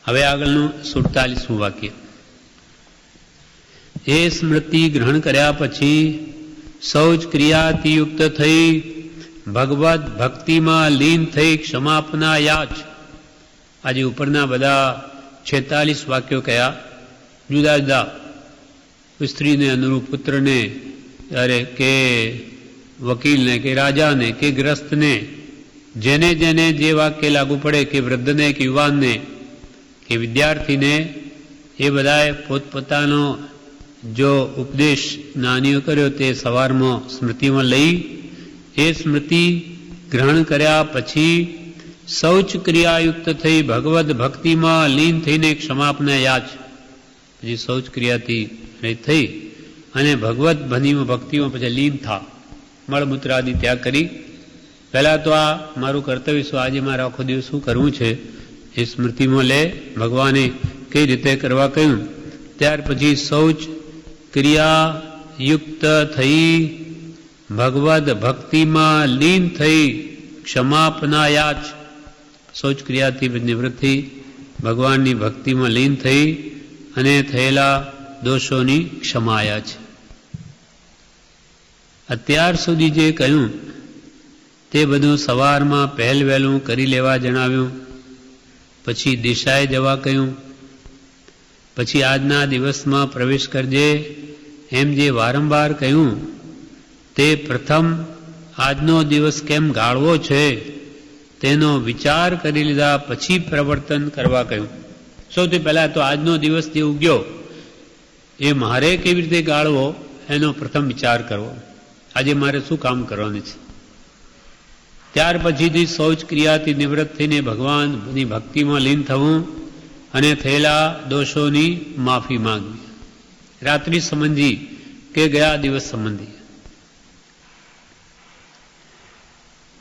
હવે આગળનું 47મું વાક્ય. એ સ્મૃતિ ગ્રહણ કર્યા પછી શૌચ ક્રિયાથી યુક્ત થઈ ભગવદ ભક્તિમાં લીન થઈ ક્ષમાપના યાચ. આજે ઉપરના બધા 46 વાક્યો કયા? જુદા જુદા. સ્ત્રીને અનુરૂપ, પુત્રને કે વકીલને કે રાજાને કે ગ્રસ્તને, જેને જેને જે વાક્ય લાગુ પડે, કે વૃદ્ધને કે યુવાનને કે વિદ્યાર્થીને, એ બધાએ પોતપોતાનો જો ઉપદેશ જ્ઞાનીઓ કર્યો તે સવારમાં સ્મૃતિમાં લઈ એ સ્મૃતિ ગ્રહણ કર્યા પછી શૌચ ક્રિયાયુક્ત થઈ ભગવદ ભક્તિમાં લીન થઈને ક્ષમાપના યાચ. પછી શૌચ ક્રિયાથી થઈ અને ભગવત ભક્તિમાં પછી લીન થા, મળમૂત્ર આદિ ત્યાગ કરી. પહેલાં તો આ મારું કર્તવ્ય શું, આજે મારે આખો દિવસ શું કરવું છે એ સ્મૃતિમાં લે, ભગવાને કઈ રીતે કરવા કહ્યું. ત્યાર પછી શૌચ ક્રિયાયુક્ત થઈ ભગવદ ભક્તિમાં લીન થઈ ક્ષમાપના યાચ. શૌચ ક્રિયાથી નિવૃત્ત થઈ ભગવાનની ભક્તિમાં લીન થઈ અને થયેલા દોષોની ક્ષમા યાચ. અત્યાર સુધી જે કહ્યું તે બધું સવારમાં પહેલ વહેલું કરી લેવા જણાવ્યું. પછી દિશાએ જવા કહ્યું. પછી આજના દિવસમાં પ્રવેશ કરજે એમ જે વારંવાર કહ્યું તે પ્રથમ આજનો દિવસ કેમ ગાળવો છે તેનો વિચાર કરી લીધા પછી પ્રવર્તન કરવા કહ્યું. સૌથી પહેલાં તો આજનો દિવસ જે ઉગ્યો એ મારે કેવી રીતે ગાળવો એનો પ્રથમ વિચાર કરવો. આજે મારે શું કામ કરવાનું છે. ત્યાર પછીથી શૌચ ક્રિયાથી નિવૃત્ત થઈને ભગવાનની ભક્તિમાં લીન થવું અને થયેલા દોષોની માફી માંગવી. રાત્રિ સંબંધી કે ગયા દિવસ સંબંધી.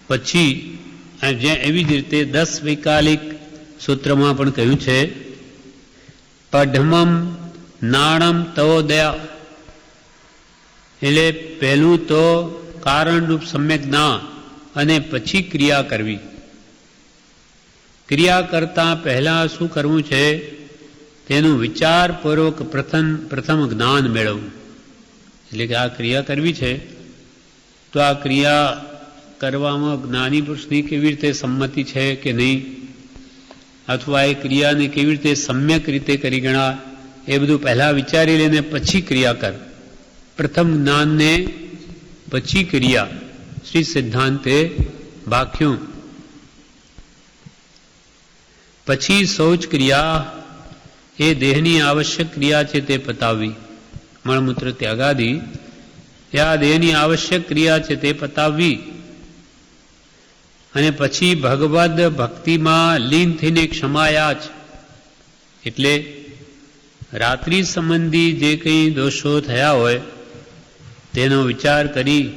પછી એવી જ રીતે 10 વૈકાલિક સૂત્રમાં પણ કહ્યું છે, પઢમમ નાણમ તવોદયા. એટલે પહેલું તો કારણરૂપ સમ્યક જ્ઞાન અને પછી ક્રિયા કરવી. ક્રિયા કરતા પહેલા શું કરવું છે તેનું વિચારપૂર્વક પ્રથમ જ્ઞાન મેળવવું. એટલે કે આ ક્રિયા કરવી છે તો આ ક્રિયા કરવામાં જ્ઞાની પુરુષની કેવી રીતે સંમતિ છે કે નહીં, અથવા એ ક્રિયાને કેવી રીતે સમ્યક રીતે કરી ગણા, એ બધું પહેલાં વિચારી લઈને પછી ક્રિયા કર. પ્રથમ જ્ઞાનને પછી ક્રિયા શ્રી સિદ્ધાંતે ભાખ્યું. પછી શૌચ ક્રિયા એ દેહની આવશ્યક ક્રિયા છે તે પતાવવી. મળમૂત્ર ત્યાગાદી એ આ દેહની આવશ્યક ક્રિયા છે તે પતાવવી. અને પછી ભગવદ ભક્તિમાં લીન થઈને ક્ષમાયાચ. એટલે રાત્રિ સંબંધી જે કંઈ દોષો થયા હોય તેનો વિચાર કરી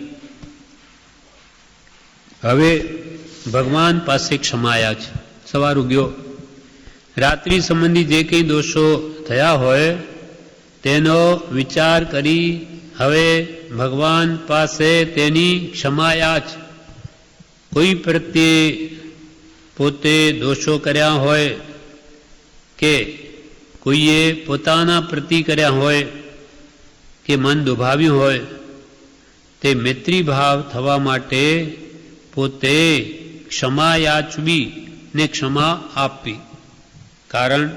હવે ભગવાન પાસે ક્ષમાયા છે. સવાર ઉગ્યો, રાત્રિ સંબંધી જે કંઈ દોષો થયા હોય તેનો વિચાર કરી હવે ભગવાન પાસે તેની ક્ષમાયા છે. કોઈ પ્રત્યે પોતે દોષો કર્યા હોય કે કોઈએ પોતાના પ્રતિ કર્યા હોય કે મન દુભાવ્યું હોય તે મૈત્રી ભાવ થવા માટે પોતે ક્ષમા યાચવી ને ક્ષમા આપવી. કારણ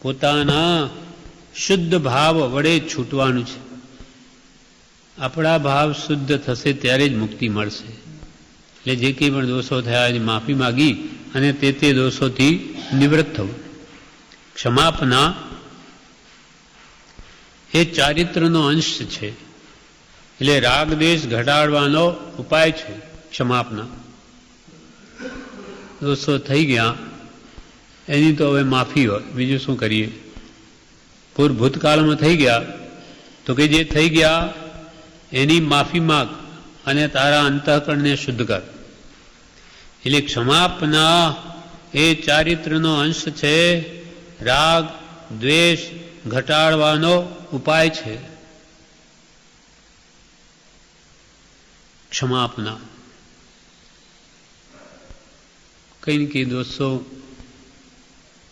પોતાના શુદ્ધ ભાવ વડે છૂટવાનું છે. આપણા ભાવ શુદ્ધ થશે ત્યારે જ મુક્તિ મળશે. એટલે જે કંઈ પણ દોષો થયા એની માફી માગી અને તે દોષોથી નિવૃત્ત થવું. ક્ષમાપના એ ચારિત્રનો અંશ છે. એટલે રાગ દ્વેષ ઘટાડવાનો ઉપાય છે ક્ષમાપના. દોષો થઈ ગયા એની તો હવે માફી હોય, બીજું શું કરીએ. ભૂતકાળમાં થઈ ગયા તો કે જે થઈ ગયા એની માફી માગ અને તારા અંતઃકરણને શુદ્ધ કર. એટલે ક્ષમાપના એ ચારિત્રનો અંશ છે, રાગ દ્વેષ ઘટાડવાનો ઉપાય છે ક્ષમાપના. કંઈ ને કંઈ દોષો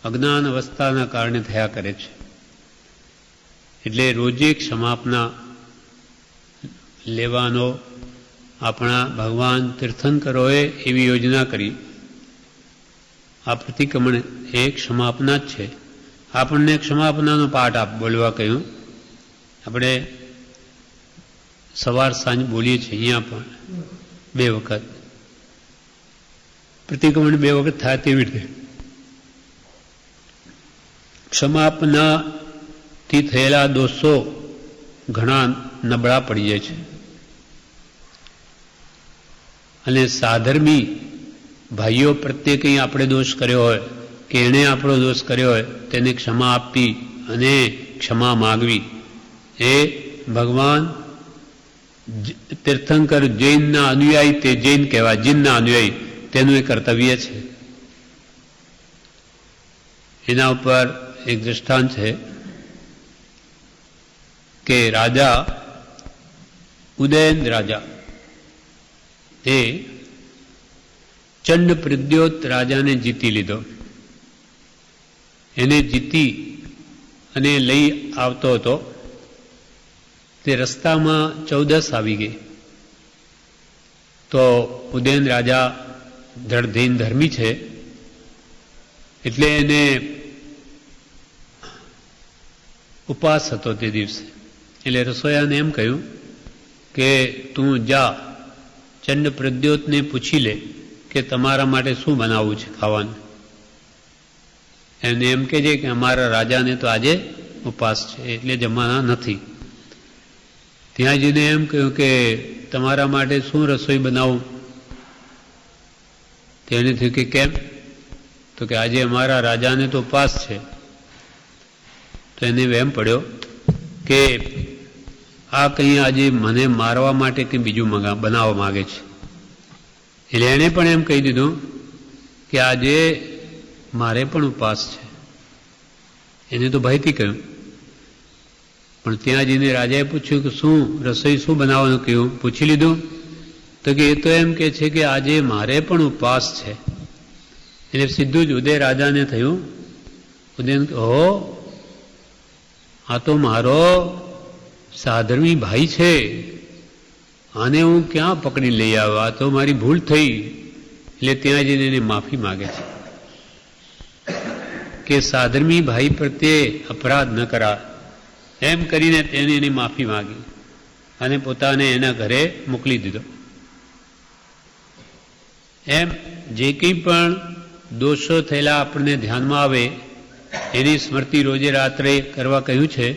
અજ્ઞાન અવસ્થાના કારણે થયા કરે છે. એટલે રોજે ક્ષમાપના લેવાનો આપણા ભગવાન તીર્થંકરોએ એવી યોજના કરી. આ પ્રતિક્રમણ એ ક્ષમાપના જ છે. આપણને ક્ષમાપનાનો પાઠ બોલવા કહ્યું. આપણે સવાર સાંજ બોલીએ છીએ, અહીંયા પણ 2 વખત પ્રતિક્રમણ 2 વખત થાય તેવી રીતે ક્ષમાપનાથી થયેલા દોષો ઘણા નબળા પડી જાય છે. અને સાધર્મી ભાઈઓ પ્રત્યે કંઈ આપણે દોષ કર્યો હોય કે એણે આપણો દોષ કર્યો હોય તેને ક્ષમા આપવી અને ક્ષમા માગવી એ ભગવાન તીર્થંકર જૈનના અનુયાયી, તે જૈન કહેવાય, જીનના અનુયાયી, તેનું એ કર્તવ્ય છે. એના ઉપર એક દૃષ્ટાંત છે કે રાજા ઉદયન રાજા એ ચંડ પ્રદ્યોત રાજાને જીતી લીધો. એને જીતી અને લઈ આવતો હતો તે રસ્તામાં 14 આવી ગઈ. તો ઉદયન રાજા જૈન ધર્મી છે એટલે એને ઉપવાસ હતો તે દિવસે. એટલે રસોયાને એમ કહ્યું કે તું જા ચંડ પ્રદ્યોતને પૂછી લે કે તમારા માટે શું બનાવવું છે ખાવાનું. એને એમ કહેજે કે અમારા રાજાને તો આજે ઉપવાસ છે એટલે જમવાના નથી. ત્યાં જઈને એમ કહ્યું કે તમારા માટે શું રસોઈ બનાવું. તેને થયું કે કેમ? તો કે આજે અમારા રાજાને તો ઉપવાસ છે. તો એને વહેમ પડ્યો કે આ કંઈ આજે મને મારવા માટે કંઈ બીજું બનાવવા માગે છે. એટલે એણે પણ એમ કહી દીધું કે આજે મારે પણ ઉપવાસ છે. એને તો ભયથી કહ્યું. પણ ત્યાં જઈને રાજાએ પૂછ્યું કે શું રસોઈ શું બનાવવાનું કહ્યું, પૂછી લીધું. તો કે એ તો એમ કે છે કે આજે મારે પણ ઉપવાસ છે. એટલે સીધું જ ઉદય રાજાને થયું. ઉદયન હો, આ તો મારો સાધર્મી ભાઈ છે, આને હું ક્યાં પકડી લઈ આવ્યો, આ તો મારી ભૂલ થઈ. એટલે ત્યાં જઈને એને માફી માગે છે કે સાધર્મી ભાઈ પ્રત્યે અપરાધ ન કરા. એમ કરીને તેને એની માફી માગી અને પોતાને એના ઘરે મોકલી દીધો. એમ જે કંઈ પણ દોષો થયેલા આપણને ધ્યાનમાં આવે એની સ્મૃતિ રોજે રાત્રે કરવા કહ્યું છે.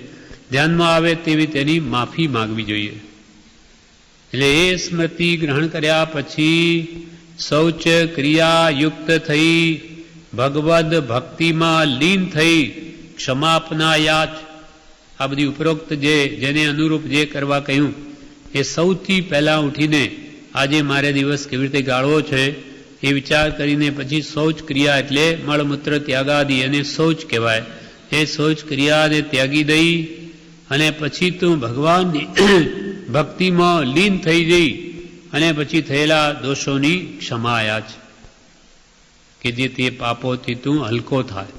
ધ્યાનમાં આવે તેવી તેની માફી માગવી જોઈએ. એટલે એ સ્મૃતિ ગ્રહણ કર્યા પછી શૌચ ક્રિયા યુક્ત થઈ ભગવદ ભક્તિમાં લીન થઈ ક્ષમાપના યાચ, આ બધી ઉપરોક્ત જેને અનુરૂપ જે કરવા કહ્યું એ સૌથી પહેલાં ઉઠીને આજે મારે દિવસ કેવી રીતે ગાળવો છે એ વિચાર કરીને પછી શૌચ ક્રિયા એટલે મળમૂત્ર ત્યાગાદી એને શૌચ કહેવાય. એ શૌચ ક્રિયાને ત્યાગી દઈ અને પછી તું ભગવાનની ભક્તિમાં લીન થઈ જઈ અને પછી થયેલા દોષોની ક્ષમા યાચ કે જે તે પાપોથી તું હલકો થાય.